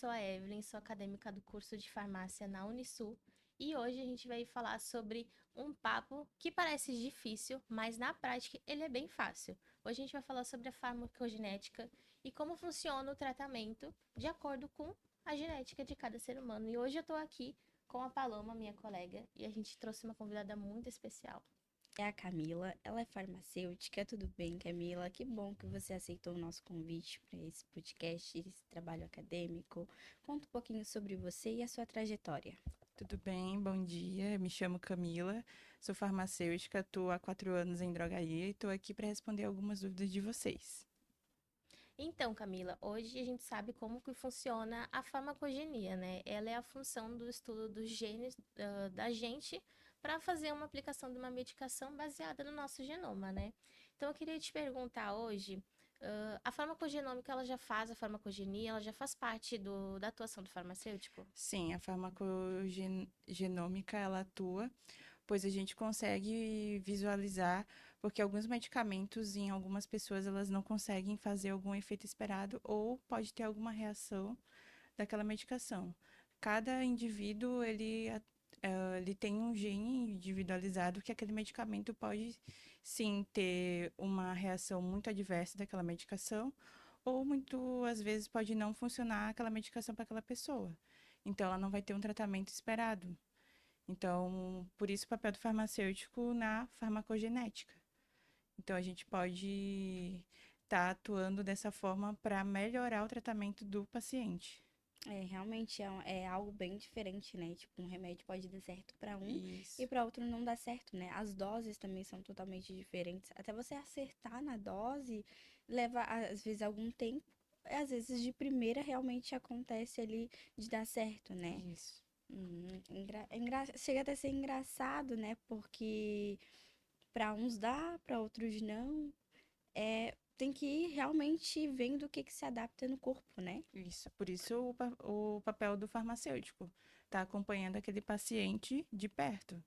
sou a Evelyn, sou acadêmica do curso de farmácia na Unisul e hoje a gente vai falar sobre um papo que parece difícil, mas na prática ele é bem fácil. Hoje a gente vai falar sobre a farmacogenética e como funciona o tratamento de acordo com a genética de cada ser humano. E hoje eu estou aqui com a Paloma, minha colega, e a gente trouxe uma convidada muito especial. É a Camila, ela é farmacêutica. Tudo bem, Camila? Que bom que você aceitou o nosso convite para esse podcast, esse trabalho acadêmico. Conta um pouquinho sobre você e a sua trajetória. Tudo bem? Bom dia. Me chamo Camila, sou farmacêutica, atuo há 4 anos em drogaria e estou aqui para responder algumas dúvidas de vocês. Então, Camila, hoje a gente sabe como que funciona a farmacogenia, né? Ela é a função do estudo dos genes da gente para fazer uma aplicação de uma medicação baseada no nosso genoma, né? Então, eu queria te perguntar hoje, a farmacogenômica, ela já faz a farmacogenia, ela já faz parte da atuação do farmacêutico? Sim, a farmacogenômica ela atua, pois a gente consegue visualizar, porque alguns medicamentos em algumas pessoas elas não conseguem fazer algum efeito esperado ou pode ter alguma reação daquela medicação. Cada indivíduo, ele tem um gene individualizado que aquele medicamento pode, sim, ter uma reação muito adversa daquela medicação, ou muito, às vezes, pode não funcionar aquela medicação para aquela pessoa. Então, ela não vai ter um tratamento esperado. Então, por isso o papel do farmacêutico na farmacogenética. Então, a gente pode estar atuando dessa forma para melhorar o tratamento do paciente. Realmente é algo bem diferente, né? Tipo, um remédio pode dar certo para um e Isso. para outro não dá certo, né? As doses também são totalmente diferentes. Até você acertar na dose leva às vezes algum tempo. Às vezes de primeira realmente acontece ali de dar certo, né? Isso. Chega até a ser engraçado, né? Porque para uns dá, para outros não. Tem que ir realmente vendo o que que se adapta no corpo, né? Isso, por isso o papel do farmacêutico, tá acompanhando aquele paciente de perto.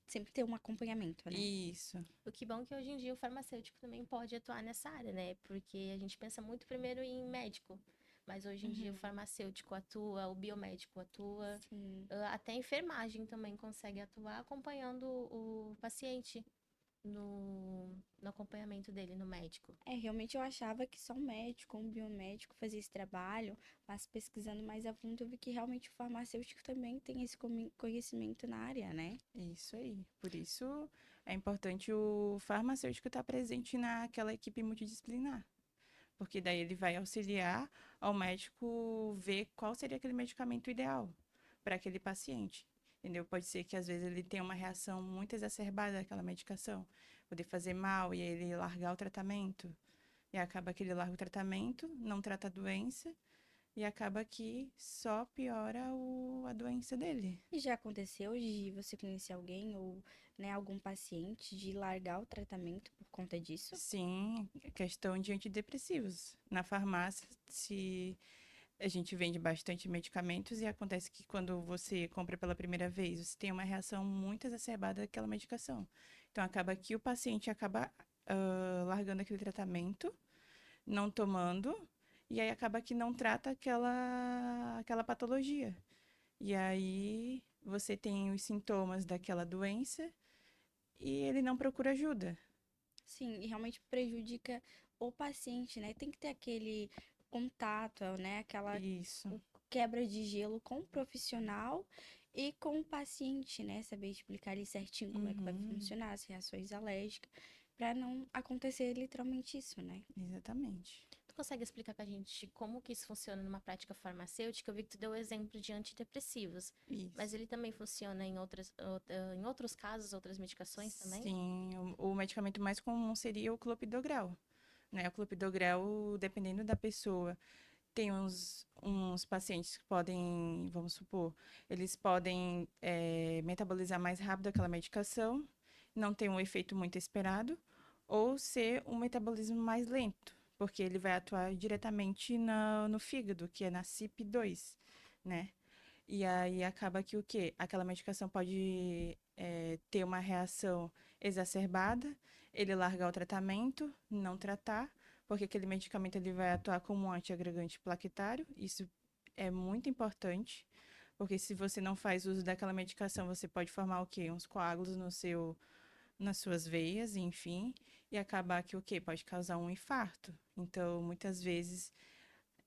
Sempre ter um acompanhamento, né? Isso, O que bom que hoje em dia o farmacêutico também pode atuar nessa área, né? Porque a gente pensa muito primeiro em médico, mas hoje em dia o Uhum. farmacêutico atua, o biomédico atua, Sim. até a enfermagem também consegue atuar acompanhando o paciente no acompanhamento dele no médico. Realmente eu achava que só um médico ou um biomédico fazia esse trabalho, mas pesquisando mais a fundo eu vi que realmente o farmacêutico também tem esse conhecimento na área, né? isso aí. Por isso é importante o farmacêutico estar presente naquela equipe multidisciplinar, porque daí ele vai auxiliar ao médico ver qual seria aquele medicamento ideal para aquele paciente. Entendeu? Pode ser que às vezes ele tenha uma reação muito exacerbada daquela medicação, poder fazer mal e ele largar o tratamento. E acaba que ele larga o tratamento, não trata a doença e acaba que só piora a doença dele. E já aconteceu de você conhecer alguém ou, né, algum paciente de largar o tratamento por conta disso? Sim, questão de antidepressivos. Na farmácia, se a gente vende bastante medicamentos e acontece que quando você compra pela primeira vez, você tem uma reação muito exacerbada daquela medicação. Então acaba que o paciente acaba largando aquele tratamento, não tomando, e aí acaba que não trata aquela patologia. E aí você tem os sintomas daquela doença e ele não procura ajuda. Sim, e realmente prejudica o paciente, né? Tem que ter aquele contato, né? Aquela Isso. quebra de gelo com o profissional e com o paciente, né? Saber explicar ali certinho como é que vai Uhum, funcionar as reações alérgicas, para não acontecer literalmente isso, né? exatamente. Tu consegue explicar pra gente como que isso funciona numa prática farmacêutica? Eu vi que tu deu o exemplo de antidepressivos, mas Isso. ele também funciona em outros casos, outras medicações também? Sim, o medicamento mais comum seria o clopidogrel, né? O clopidogrel, dependendo da pessoa, tem uns pacientes que podem, vamos supor, eles podem metabolizar mais rápido aquela medicação, não ter um efeito muito esperado, ou ser um metabolismo mais lento, porque ele vai atuar diretamente no fígado, que é na CYP2, né? E aí acaba que o quê? Aquela medicação pode ter uma reação exacerbada, ele largar o tratamento, não tratar, porque aquele medicamento ele vai atuar como um antiagregante plaquetário, isso é muito importante, porque se você não faz uso daquela medicação, você pode formar o quê? Uns coágulos nas suas veias, enfim, e acabar que o quê? Pode causar um infarto. Então, muitas vezes,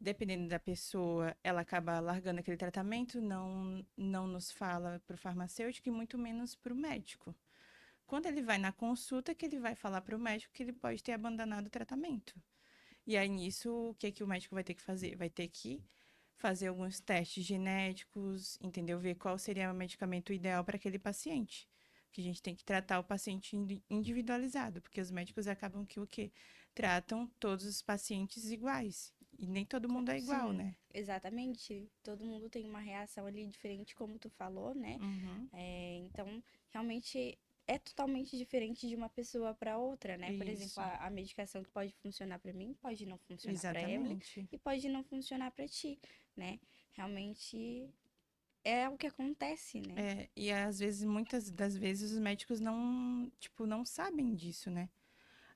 dependendo da pessoa, ela acaba largando aquele tratamento, não nos fala para o farmacêutico e muito menos para o médico. Quando ele vai na consulta, que ele vai falar para o médico que ele pode ter abandonado o tratamento. E aí, nisso, o que que o médico vai ter que fazer? Vai ter que fazer alguns testes genéticos, entendeu? Ver qual seria o medicamento ideal para aquele paciente. Que a gente tem que tratar o paciente individualizado, porque os médicos acabam que o quê? Tratam todos os pacientes iguais. E nem todo mundo é igual, Sim, né? exatamente. Todo mundo tem uma reação ali diferente, como tu falou, né? Uhum, Então, realmente é totalmente diferente de uma pessoa para outra, né? Por exemplo, isso, a medicação que pode funcionar para mim pode não funcionar para Evelyn exatamente. e pode não funcionar para ti, né? Realmente é o que acontece, né? É, e às vezes, muitas das vezes, os médicos não, tipo, não sabem disso, né?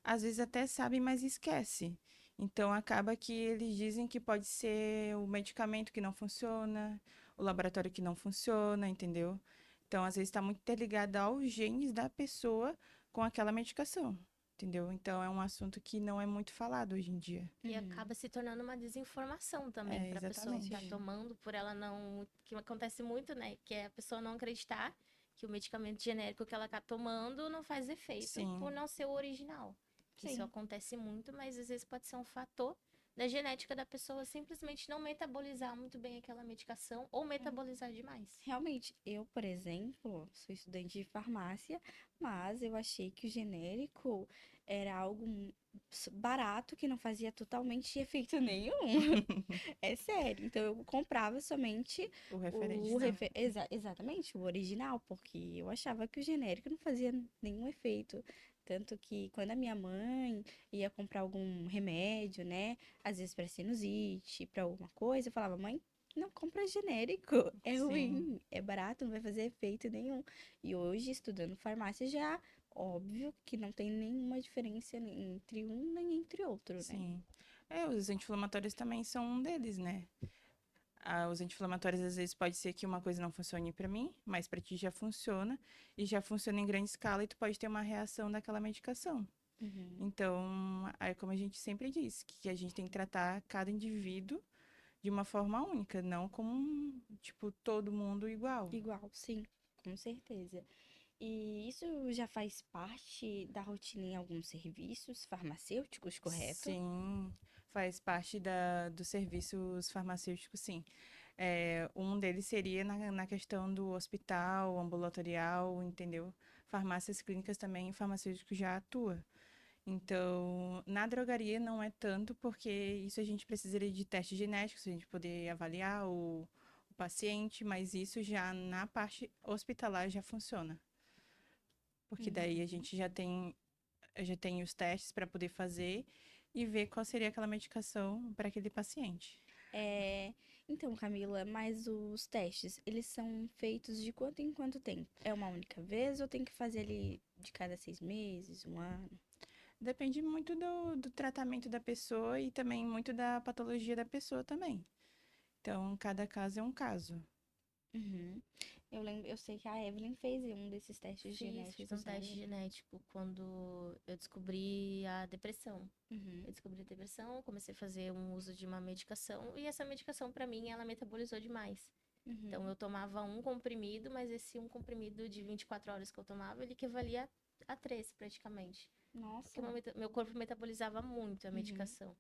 Às vezes até sabem, mas esquece. Então acaba que eles dizem que pode ser o medicamento que não funciona, o laboratório que não funciona, entendeu? Então às vezes está muito interligado aos genes da pessoa com aquela medicação, entendeu? Então é um assunto que não é muito falado hoje em dia. E Uhum. acaba se tornando uma desinformação também É, para a pessoa que está exatamente. Sim. tomando, por ela não. Que acontece muito, né? Que é a pessoa não acreditar que o medicamento genérico que ela está tomando não faz efeito por Sim, não ser o original. Isso Sim. acontece muito, mas às vezes pode ser um fator da genética da pessoa simplesmente não metabolizar muito bem aquela medicação ou metabolizar demais. Realmente, eu, por exemplo, sou estudante de farmácia, mas eu achei que o genérico era algo barato que não fazia totalmente efeito nenhum. É sério. Então eu comprava somente o referente, sim. exatamente o original, porque eu achava que o genérico não fazia nenhum efeito. Tanto que quando a minha mãe ia comprar algum remédio, né, às vezes para sinusite, para alguma coisa, eu falava, mãe, não compra genérico, é Sim, ruim, é barato, não vai fazer efeito nenhum. E hoje, estudando farmácia, já óbvio que não tem nenhuma diferença entre um nem entre outro, né? sim. É, os anti-inflamatórios também são um deles, né? Os anti-inflamatórios, às vezes, pode ser que uma coisa não funcione para mim, mas para ti já funciona, e já funciona em grande escala, e tu pode ter uma reação daquela medicação. Uhum. Então, aí, como a gente sempre diz, que a gente tem que tratar cada indivíduo de uma forma única, não como, tipo, todo mundo igual. Igual, sim, com certeza. E isso já faz parte da rotina em alguns serviços farmacêuticos, correto? Sim, faz parte dos serviços farmacêuticos, sim. É, um deles seria na questão do hospital, ambulatorial, entendeu? Farmácias clínicas também, farmacêutico já atua. Então, na drogaria não é tanto, porque isso a gente precisaria de testes genéticos, a gente poder avaliar o paciente, mas isso já na parte hospitalar já funciona. Porque daí a Uhum. gente já tem os testes para poder fazer e ver qual seria aquela medicação para aquele paciente. É, então, Camila, mas os testes, eles são feitos de quanto em quanto tempo? É uma única vez ou tem que fazer ali de cada 6 meses, um ano? Depende muito do tratamento da pessoa e também muito da patologia da pessoa também. Então, cada caso é um caso. Uhum. Eu lembro, eu sei que a Evelyn fez um desses testes Fiz um genéticos, não teste lembro. genético quando eu descobri a depressão. Uhum. Eu descobri a depressão, comecei a fazer um uso de uma medicação e essa medicação para mim ela metabolizou demais. Então Uhum. eu tomava um comprimido, mas esse um comprimido de 24 horas que eu tomava, ele equivalia a três praticamente. Porque Nossa. meu corpo metabolizava muito a Uhum. medicação.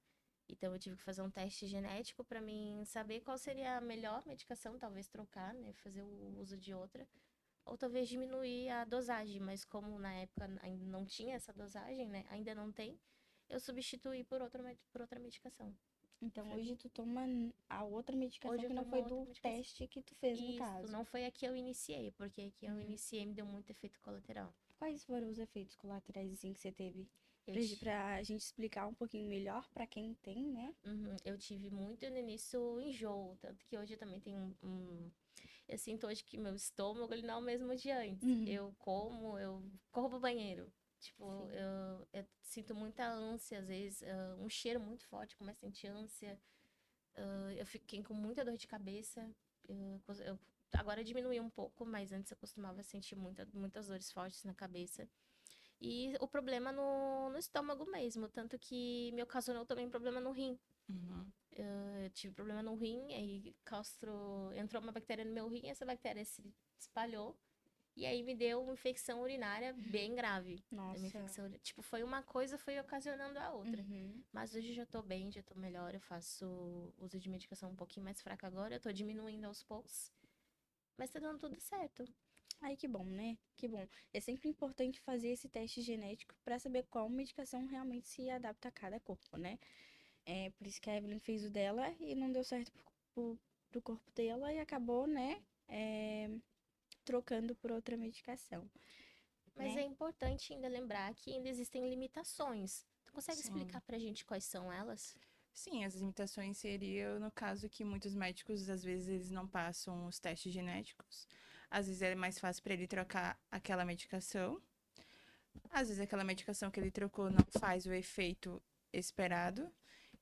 Então eu tive que fazer um teste genético para mim saber qual seria a melhor medicação, talvez trocar, né, fazer o uso de outra, ou talvez diminuir a dosagem, mas como na época ainda não tinha essa dosagem, né, ainda não tem, eu substituí por outra medicação. Então Foi- hoje tu toma a outra medicação Hoje eu que não tomo foi outra do medicação. teste que tu fez no Isso, caso. não foi a que eu iniciei, porque a que eu Uhum. iniciei me deu muito efeito colateral. Quais foram os efeitos colaterais assim, que você teve? Eu, Pra, ti- pra gente explicar um pouquinho melhor pra quem tem, né? eu tive muito no início enjoo, tanto que hoje eu também tenho eu sinto hoje que meu estômago ele não é o mesmo de antes. Uhum. Eu como, eu corro pro banheiro. Tipo, Sim. eu sinto muita ânsia, às vezes, um cheiro muito forte, começo a sentir ânsia. Eu fiquei com muita dor de cabeça. Agora diminuiu um pouco, mas antes eu costumava sentir muitas dores fortes na cabeça. E o problema no estômago mesmo, tanto que me ocasionou também problema no rim. Uhum. Eu tive problema no rim, aí entrou uma bactéria no meu rim, essa bactéria se espalhou. E aí me deu uma infecção urinária bem grave. Nossa. Tipo, foi uma coisa, foi ocasionando a outra. Uhum. Mas hoje já tô bem, já tô melhor. Eu faço uso de medicação um pouquinho mais fraca agora. Eu tô diminuindo aos poucos. Mas tá dando tudo certo. Ai, que bom, né? Que bom. É sempre importante fazer esse teste genético para saber qual medicação realmente se adapta a cada corpo, né? É por isso que a Evelyn fez o dela e não deu certo pro corpo dela e acabou, né? Trocando por outra medicação, Mas né? é importante ainda lembrar que ainda existem limitações. Tu consegue Sim. explicar pra gente quais são elas? Sim, as limitações seriam no caso que muitos médicos, às vezes, eles não passam os testes genéticos. Às vezes é mais fácil para ele trocar aquela medicação. Às vezes aquela medicação que ele trocou não faz o efeito esperado.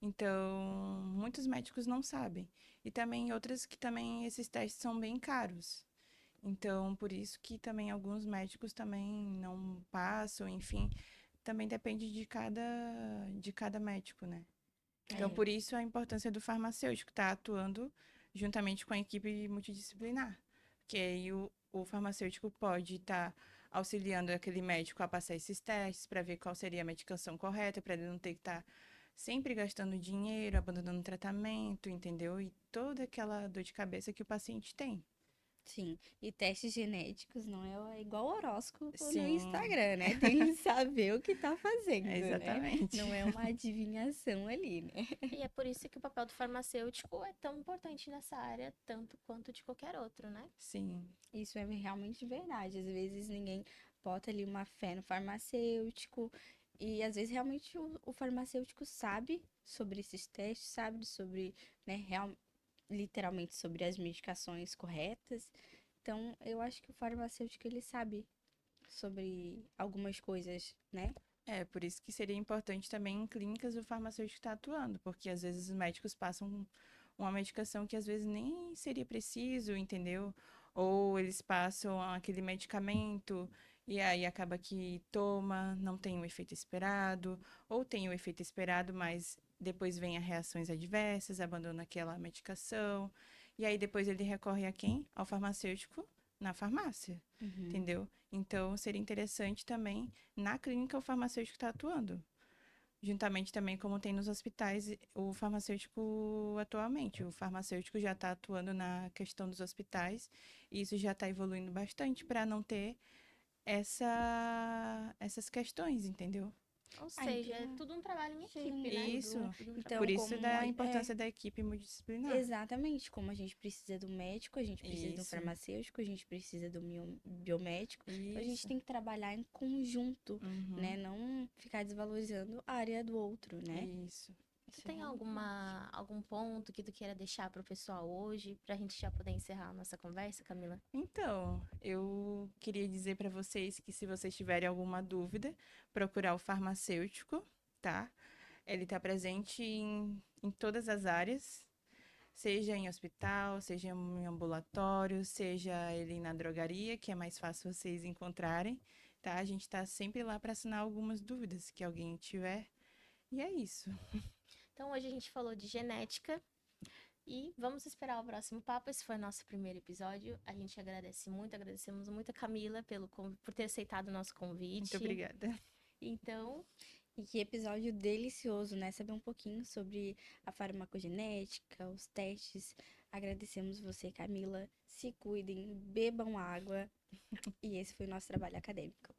Então, muitos médicos não sabem. E também outras que também esses testes são bem caros. Então, por isso que também alguns médicos também não passam, enfim, também depende de cada médico, né? Então, É, por isso a importância do farmacêutico estar atuando juntamente com a equipe multidisciplinar. Que aí o farmacêutico pode estar auxiliando aquele médico a passar esses testes para ver qual seria a medicação correta, para ele não ter que estar sempre gastando dinheiro, abandonando o tratamento, entendeu? E toda aquela dor de cabeça que o paciente tem. sim. E testes genéticos não é igual horóscopo no Sim, Instagram, né? Tem que saber o que tá fazendo, né? exatamente. Não é uma adivinhação ali, né? E é por isso que o papel do farmacêutico é tão importante nessa área, tanto quanto de qualquer outro, né? Sim, Isso é realmente verdade. Às vezes ninguém bota ali uma fé no farmacêutico. E às vezes realmente o farmacêutico sabe sobre esses testes, sabe sobre, né, literalmente sobre as medicações corretas. Então, eu acho que o farmacêutico ele sabe sobre algumas coisas, né? por isso que seria importante também em clínicas o farmacêutico estar atuando, porque às vezes os médicos passam uma medicação que às vezes nem seria preciso, entendeu? Ou eles passam aquele medicamento e aí acaba que toma, não tem o efeito esperado, ou tem o efeito esperado, mas depois vem as reações adversas, abandona aquela medicação, e aí depois ele recorre a quem? Ao farmacêutico na farmácia, Uhum. entendeu? Então seria interessante também na clínica o farmacêutico estar atuando. Juntamente também como tem nos hospitais o farmacêutico atualmente. O farmacêutico já está atuando na questão dos hospitais e isso já está evoluindo bastante para não ter essas questões, entendeu? Ou Ah, seja, é então, tudo um trabalho em sim, equipe, né? Isso. Tudo um Por então trabalho em isso equipe. da importância da equipe multidisciplinar. exatamente, como a gente precisa do médico, a gente precisa do Isso. farmacêutico, a gente precisa do biomédico. Então a gente Isso. tem que trabalhar em conjunto, né? Uhum. Não ficar desvalorizando a área do outro, né? Isso. Tu Isso é tem realmente verdade. algum ponto que tu queira deixar pro pessoal hoje, pra gente já poder encerrar a nossa conversa, Camila? Então, eu queria dizer para vocês que se vocês tiverem alguma dúvida, procurar o farmacêutico, tá? Ele está presente em todas as áreas, seja em hospital, seja em ambulatório, seja ele na drogaria, que é mais fácil vocês encontrarem, tá? A gente está sempre lá para sanar algumas dúvidas que alguém tiver. E é isso. Então, hoje a gente falou de genética e vamos esperar o próximo papo. Esse foi o nosso primeiro episódio. A gente agradece muito, agradecemos muito a Camila por ter aceitado o nosso Muito convite. obrigada. Então, e que episódio delicioso, né? Saber um pouquinho sobre a farmacogenética, os testes. Agradecemos você, Camila. Se cuidem, bebam água. E esse foi o nosso trabalho acadêmico.